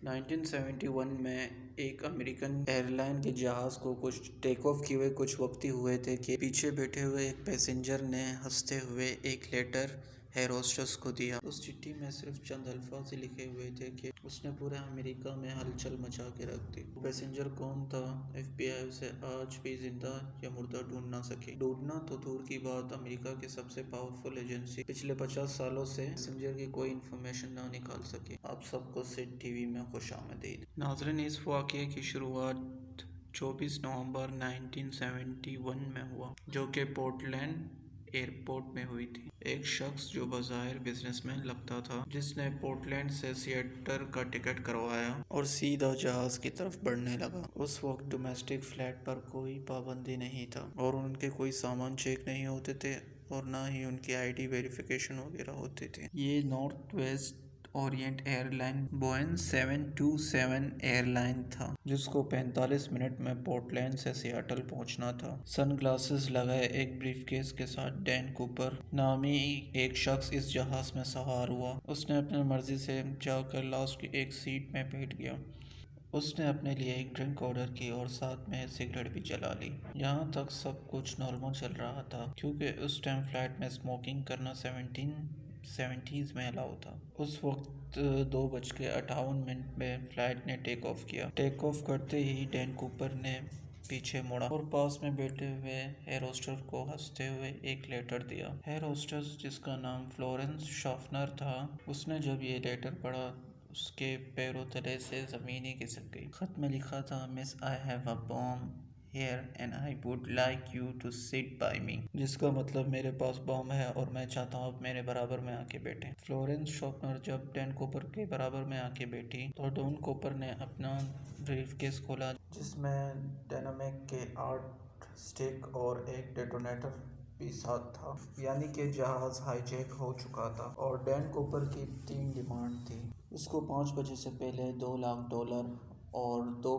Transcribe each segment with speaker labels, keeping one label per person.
Speaker 1: 1971 میں ایک American air line کے جہاز کو کچھ ٹیک آف کیے ہوئے کچھ وقت ہی ہوئے تھے کہ پیچھے بیٹھے ہوئے ایک پیسنجر نے ہنستے ہوئے ایک لیٹر ایئر ہوسٹس کو دیا۔ اس چٹھی میں صرف چند الفاظ ہی لکھے ہوئے تھے کہ اس نے پورے امریکہ میں ہلچل مچا کے رکھ دی۔ وہ پیسنجر کون تھا؟ ایف بی آئی اسے آج بھی زندہ یا مردہ ڈھونڈ نہ سکی۔ ڈھونڈنا تو دور کی بات، امریکہ کی سب سے پاورفل ایجنسی پچھلے 50 سالوں سے پیسنجر کی کوئی انفارمیشن نہ نکال سکی۔ آپ سب کو سیٹ ٹی وی میں خوش آمدید۔ ناظرین، اس واقعے کی شروعات 24 نومبر 1971 میں ہوا، جو کہ پورٹلینڈ ایئرپورٹ میں ہوئی تھی۔ ایک شخص جو بظاہر بزنس مین لگتا تھا، جس نے پورٹلینڈ سے سیئٹل کا ٹکٹ کروایا اور سیدھا جہاز کی طرف بڑھنے لگا۔ اس وقت ڈومیسٹک فلائٹ پر کوئی پابندی نہیں تھا اور ان کے کوئی سامان چیک نہیں ہوتے تھے اور نہ ہی ان کی آئی ڈی ویریفیکیشن وغیرہ ہوتی تھی۔ یہ Northwest Orient airline Boeing 727 airline تھا، جس کو 45 منٹ میں پورٹلینڈ سے سیاٹل پہنچنا تھا۔ سن گلاسز لگائے ایک بریف کیس کے ساتھ ڈین کوپر نامی ایک شخص اس جہاز میں سوار ہوا۔ اس نے اپنی مرضی سے جا کر لاسٹ کی ایک سیٹ میں بیٹھ گیا۔ اس نے اپنے لیے ایک ڈرنک آرڈر کی اور ساتھ میں سگریٹ بھی جلا لی۔ یہاں تک سب کچھ نارمل چل رہا تھا، کیونکہ اس ٹائم فلائٹ میں اسموکنگ کرنا 70s میں الاؤ تھا۔ اس وقت 2:58 میں فلائٹ نے ٹیک آف کیا۔ ٹیک آف کرتے ہی ڈین کوپر نے پیچھے مڑا اور پاس میں بیٹھے ہوئے ایئر ہوسٹس کو ہنستے ہوئے ایک لیٹر دیا۔ ایئر ہوسٹس، جس کا نام فلورنس شافنر تھا، اس نے جب یہ لیٹر پڑھا اس کے پیروں تلے سے زمین ہی کھسک گئی۔ خط میں لکھا تھا، "miss I have a bomb here and I would like you to sit by me"، جس کا مطلب میرے پاس بام ہے اور میں چاہتا ہوں آپ میرے برابر میں آ کے بیٹھیں۔ فلورنس شافنر جب ڈین کوپر کے برابر میں آ کے بیٹھی تو ڈین کوپر نے اپنا بریف کیس کھولا، جس میں ڈینامیٹ کے 8 اسٹک اور ایک ڈیٹونیٹر بھی ساتھ تھا، یعنی کہ جہاز ہائی جیک ہو چکا تھا۔ اور ڈین کوپر کی 3 ڈیمانڈ تھی۔ اس کو 5 بجے سے پہلے $2 لاکھ اور 2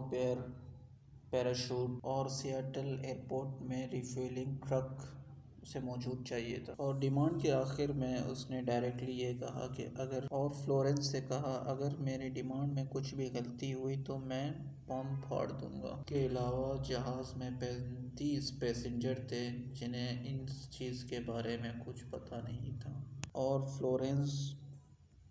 Speaker 1: پیراشوٹ اور سیاٹل ایئرپورٹ میں ریفیلنگ ٹرک اسے موجود چاہیے تھا۔ اور ڈیمانڈ کے آخر میں اس نے ڈائریکٹلی یہ کہا کہ اور فلورنس سے کہا، "اگر میری ڈیمانڈ میں کچھ بھی غلطی ہوئی تو میں بم پھاڑ دوں گا"۔ کے علاوہ جہاز میں 35 پیسنجر تھے جنہیں اس چیز کے بارے میں کچھ پتہ نہیں تھا۔ اور فلورنس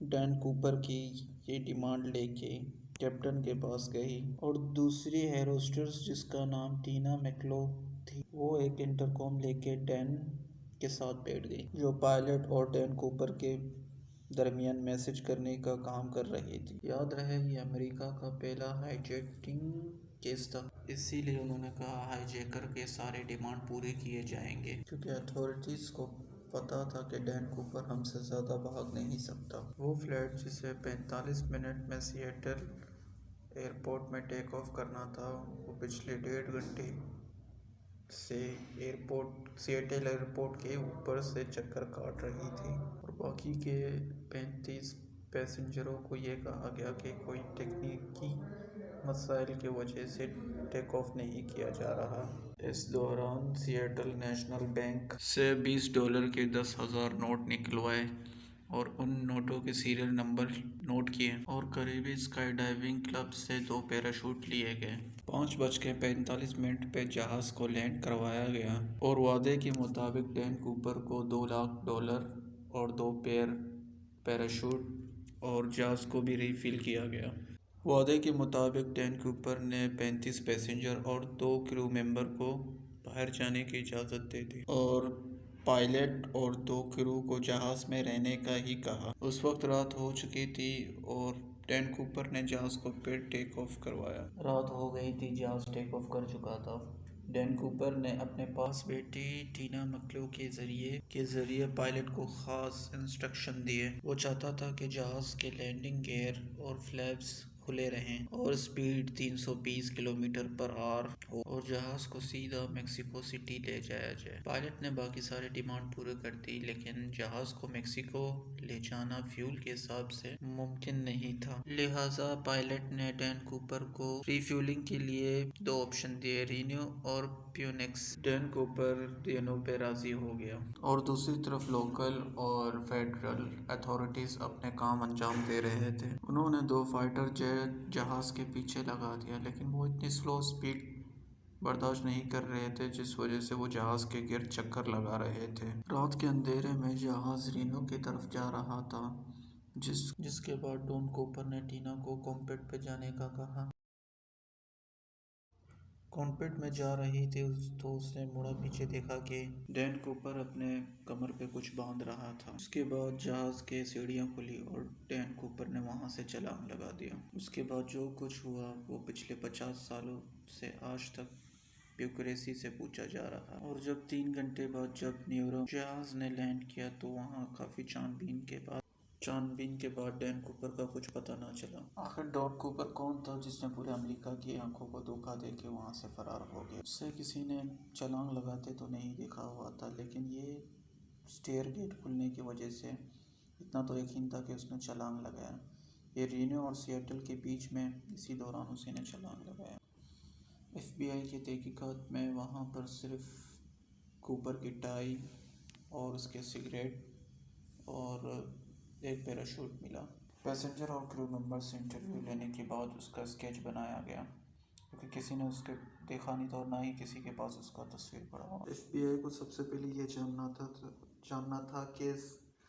Speaker 1: ڈین کوپر کی یہ ڈیمانڈ لے کے کیپٹن کے پاس گئی اور دوسری ایئر ہوسٹس، جس کا نام ٹینا میکلو تھی، وہ ایک انٹرکام لے کے ڈین کے ساتھ بیٹھ گئی، جو پائلٹ اور ڈین کوپر کے درمیان میسج کرنے کا کام کر رہی تھی۔ یاد رہے، یہ امریکہ کا پہلا ہائی جیکنگ کیس تھا، اسی لیے انہوں نے کہا ہائی جیکر کے سارے ڈیمانڈ پورے کیے جائیں گے، کیونکہ اتھارٹیز کو پتا تھا کہ ڈین کوپر ہم سے زیادہ بھاگ نہیں سکتا۔ وہ فلائٹ جسے 45 منٹ میں سیاٹل ایئرپورٹ میں ٹیک آف کرنا تھا، وہ پچھلے 1.5 گھنٹے سے سیاٹل ایئرپورٹ کے اوپر سے چکر کاٹ رہی تھی اور باقی کے 35 پیسنجروں کو یہ کہا گیا کہ کوئی تکنیکی مسائل کی وجہ سے ٹیک آف نہیں کیا جا رہا۔ اس دوران سیاٹل نیشنل بینک سے $20 کے 10,000 نوٹ نکلوائے اور ان نوٹوں کے سیریل نمبر نوٹ کیے، اور قریبی اسکائی ڈائیونگ کلب سے 2 پیراشوٹ لیے گئے۔ 5:45 پہ جہاز کو لینڈ کروایا گیا اور وعدے کے مطابق ڈین کوپر کو $2 لاکھ اور 2 پیراشوٹ اور جہاز کو بھی ریفل کیا گیا۔ وعدے کے مطابق ڈین کوپر نے 35 پیسنجر اور 2 کرو ممبر کو باہر جانے کی اجازت دے دی اور پائلٹ اور 2 کرو کو جہاز میں رہنے کا ہی کہا۔ اس وقت رات ہو چکی تھی اور ڈین کوپر نے جہاز کو پھر ٹیک آف کروایا۔ رات ہو گئی تھی، جہاز ٹیک آف کر چکا تھا۔ ڈین کوپر نے اپنے پاس بیٹھی ٹینا میکلو کے ذریعے پائلٹ کو خاص انسٹرکشن دیے۔ وہ چاہتا تھا کہ جہاز کے لینڈنگ گیئر اور فلیپس کھلے رہیں اور اسپیڈ 320 کلومیٹر پر آور ہو اور جہاز کو سیدھا میکسیکو سٹی لے جایا جائے۔ پائلٹ نے باقی ساری ڈیمانڈ پورے کر دی، لیکن جہاز کو میکسیکو لے جانا فیول کے حساب سے ممکن نہیں تھا، لہٰذا پائلٹ نے ڈین کوپر کو ری فیولنگ کے لیے 2 آپشن دیے، رینو اور پیونکس۔ ڈین کوپر دونوں پہ راضی ہو گیا اور دوسری طرف لوکل اور فیڈرل اتھارٹیز اپنے کام انجام دے رہے تھے۔ انہوں نے 2 فائٹر جیٹ جہاز کے پیچھے لگا دیا، لیکن وہ اتنی سلو سپیڈ برداشت نہیں کر رہے تھے جس وجہ سے وہ جہاز کے گرد چکر لگا رہے تھے۔ رات کے اندھیرے میں جہاز رینو کی طرف جا رہا تھا، جس کے بعد ڈون کوپر نے ٹینا کو کاکپٹ پہ جانے کا کہا۔ کاکپٹ میں جا رہی تھی تو اس نے مڑا پیچھے دیکھا کہ ڈین کوپر اپنے کمر پہ کچھ باندھ رہا تھا۔ اس کے بعد جہاز کے سیڑھیاں کھلی اور ڈین کوپر نے وہاں سے چھلانگ لگا دیا۔ اس کے بعد جو کچھ ہوا وہ پچھلے 50 سالوں سے آج تک بیوکریسی سے پوچھا جا رہا، اور جب 3 گھنٹے بعد جب نیورو جہاز نے لینڈ کیا تو وہاں کافی چھان بین کے بعد ڈین کوپر کا کچھ پتہ نہ چلا۔ آخر ڈون کوپر کون تھا جس نے پورے امریکہ کی آنکھوں کو دھوکہ دے کے وہاں سے فرار ہو گیا؟ اسے کسی نے چھلانگ لگاتے تو نہیں دیکھا ہوا تھا، لیکن یہ سٹیئر گیٹ کھلنے کی وجہ سے اتنا تو یقین تھا کہ اس نے چھلانگ لگایا۔ یہ رینو اور سیئٹل کے بیچ میں اسی دوران اسی نے چھلانگ لگایا۔ ایف بی آئی کی تحقیقات میں وہاں پر صرف کوپر کی ٹائی اور اس کے سگریٹ اور ایک پیراشوٹ ملا۔ پیسنجر اور کرو ممبر سے انٹرویو لینے کے بعد اس کا اسکیچ بنایا گیا، کیونکہ کسی نے اس کو دیکھا نہیں تھا اور نہ ہی کسی کے پاس اس کا تصویر پڑا ہوا۔ ایف بی آئی کو سب سے پہلے یہ جاننا تھا کہ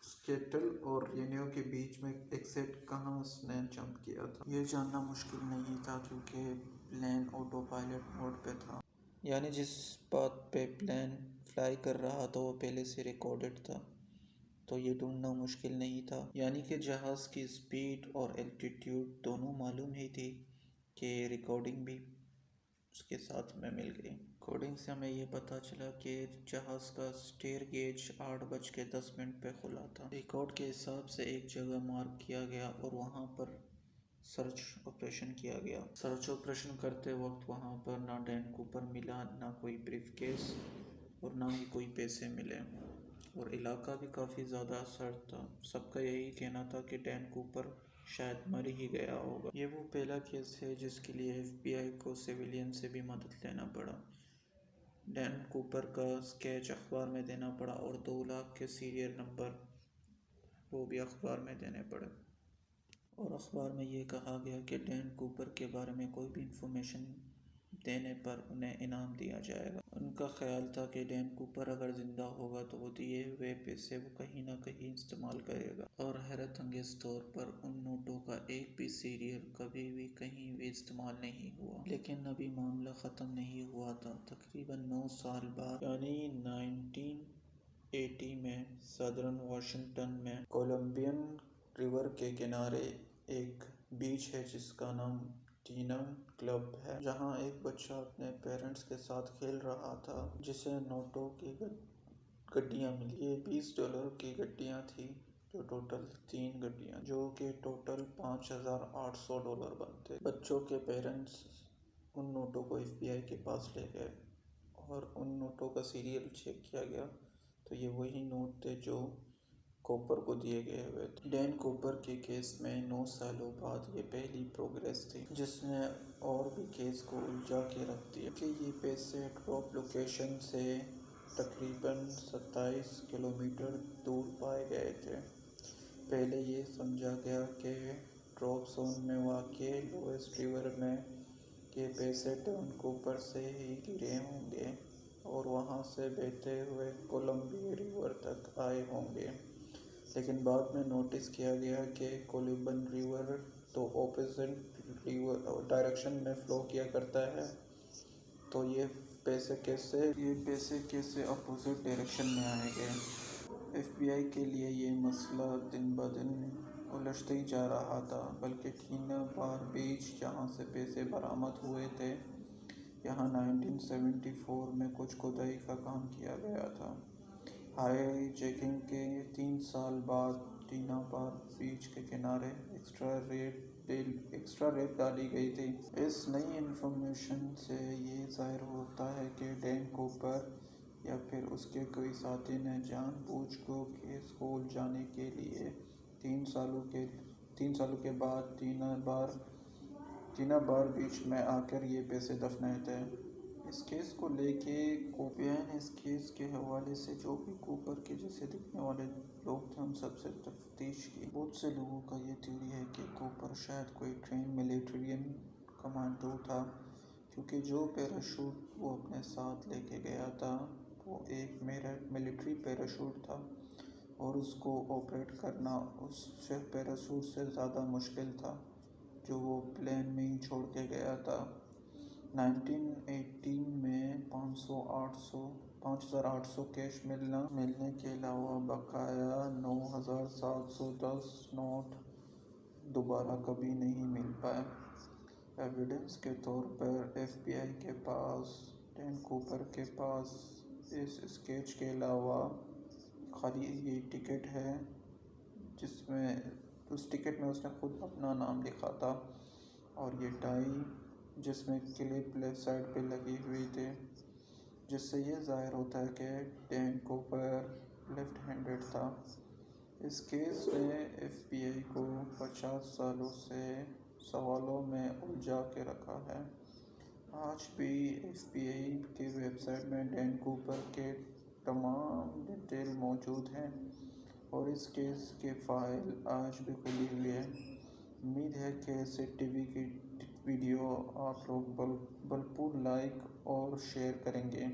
Speaker 1: سیئٹل اور رینو کے بیچ میں ایگزیکٹ کہاں اس نے جمپ کیا تھا۔ یہ جاننا مشکل نہیں تھا کیونکہ پلین آٹو پائلٹ موڈ پہ تھا، یعنی جس بات پہ پلین فلائی کر رہا تھا وہ پہلے سے ریکارڈڈ تھا، تو یہ ڈھونڈنا مشکل نہیں تھا۔ یعنی کہ جہاز کی سپیڈ اور الٹیٹیوڈ دونوں معلوم ہی تھی کہ ریکارڈنگ بھی اس کے ساتھ میں مل گئی۔ ریکارڈنگ سے ہمیں یہ پتہ چلا کہ جہاز کا سٹیئر گیج 8:10 پہ کھلا تھا۔ ریکارڈ کے حساب سے ایک جگہ مارک کیا گیا اور وہاں پر سرچ آپریشن کیا گیا۔ سرچ آپریشن کرتے وقت وہاں پر نہ ڈین کوپر ملا، نہ کوئی بریف کیس اور نہ ہی کوئی پیسے ملے، اور علاقہ بھی کافی زیادہ سرد تھا۔ سب کا یہی کہنا تھا کہ ڈین کوپر شاید مر ہی گیا ہوگا۔ یہ وہ پہلا کیس ہے جس کے لیے ایف بی آئی کو سویلین سے بھی مدد لینا پڑا۔ ڈین کوپر کا اسکیچ اخبار میں دینا پڑا اور 2 لاکھ کے سیریل نمبر وہ بھی اخبار میں دینے پڑے، اور اخبار میں یہ کہا گیا کہ ڈین کوپر کے بارے میں کوئی بھی انفارمیشن دینے پر انہیں انعام دیا جائے گا۔ ان کا خیال تھا کہ ڈین کوپر اگر زندہ ہوگا تو وہ دیے ہوئے پیسے وہ کہیں نہ کہیں استعمال کرے گا، اور حیرت انگیز طور پر ان نوٹوں کا ایک بھی سیریل کبھی بھی کہیں بھی استعمال نہیں ہوا۔ لیکن ابھی معاملہ ختم نہیں ہوا تھا۔ تقریباً 9 سال بعد یعنی 1980 میں سدرن واشنگٹن میں کولمبین ریور کے کنارے ایک بیچ ہے جس کا نام ٹینا کلب ہے، جہاں ایک بچہ اپنے پیرنٹس کے ساتھ کھیل رہا تھا جسے نوٹوں کی گڈیاں ملی۔ یہ $20 کی گڈیاں تھیں، جو ٹوٹل 3 گڈیاں، جو کہ ٹوٹل $5,800 بنتے۔ بچوں کے پیرنٹس ان نوٹوں کو ایف بی آئی کے پاس لے گئے اور ان نوٹوں کا سیریل چیک کیا گیا تو یہ وہی نوٹ تھے جو کوپر کو دیے گئے ہوئے تھے۔ ڈین کوپر کے کیس میں 9 سالوں بعد یہ پہلی پروگریس تھی جس نے اور بھی کیس کو الجھا کے رکھ دیا، کہ یہ پیسے ڈراپ لوکیشن سے تقریباً 27 کلومیٹر دور پائے گئے تھے۔ پہلے یہ سمجھا گیا کہ ڈراپ زون میں واقع لوئس ریور میں یہ پیسے ڈین کوپر سے ہی گرے ہوں گے اور وہاں سے بہتے ہوئے کولمبیا ریور تک آئے ہوں گے، لیکن بعد میں نوٹس کیا گیا کہ کولمبین ریور تو اپوزٹ ڈائریکشن میں فلو کیا کرتا ہے، تو یہ پیسے کیسے اپوزٹ ڈائریکشن میں آئے گئے۔ ایف بی آئی کے لیے یہ مسئلہ دن بدن الجھتا ہی جا رہا تھا، بلکہ ٹینا بار بیچ جہاں سے پیسے برآمد ہوئے تھے، یہاں 1974 میں کچھ کھدائی کا کام کیا گیا تھا۔ ہائی جیکنگ کے 3 سال بعد ٹینا بار بیچ کے کنارے ایکسٹرا ریت ڈالی گئی تھی۔ اس نئی انفارمیشن سے یہ ظاہر ہوتا ہے کہ ڈین کوپر یا پھر اس کے کوئی ساتھی نے جان بوجھ کو کیس کو الجھانے کے لیے 3 سالوں کے بعد ٹینا بار بیچ میں آ کر یہ پیسے دفنائے تھے۔ اس کیس کو لے کے کوپین اس کیس کے حوالے سے جو بھی کوپر کے جیسے دکھنے والے لوگ تھے ان سب سے تفتیش کی۔ بہت سے لوگوں کا یہ تھیوری ہے کہ کوپر شاید کوئی ٹرین ملیٹرین کمانڈو تھا، کیونکہ جو پیراشوٹ وہ اپنے ساتھ لے کے گیا تھا وہ ایک ملٹری پیراشوٹ تھا، اور اس کو آپریٹ کرنا اس سے پیراشوٹ سے زیادہ مشکل تھا جو وہ پلین میں ہی چھوڑ کے گیا تھا۔ 1918 میں 5,800 کیش ملنے کے علاوہ بقایا 9,710 نوٹ دوبارہ کبھی نہیں مل پائے۔ ایویڈنس کے طور پر ایف بی آئی کے پاس ڈین کوپر کے پاس اس اسکیچ کے علاوہ خالی یہ ٹکٹ ہے، جس میں اس ٹکٹ میں اس نے خود اپنا نام لکھا تھا، اور یہ ٹائی جس میں کلپ لیفٹ سائڈ پہ لگی ہوئی تھی، جس سے یہ ظاہر ہوتا ہے کہ ڈین کوپر لیفٹ ہینڈڈ تھا۔ اس کیس نے ایف بی آئی کو 50 سالوں سے سوالوں میں الجھا کے رکھا ہے۔ آج بھی ایف بی آئی کی ویب سائٹ میں ڈین کوپر کے تمام ڈیٹیل موجود ہیں، اور اس کیس کی فائل آج بھی کھلی ہوئی ہے۔ امید ہے کہ سیٹ ٹی وی کی ویڈیو آپ لوگ بھرپور لائک اور شیئر کریں گے۔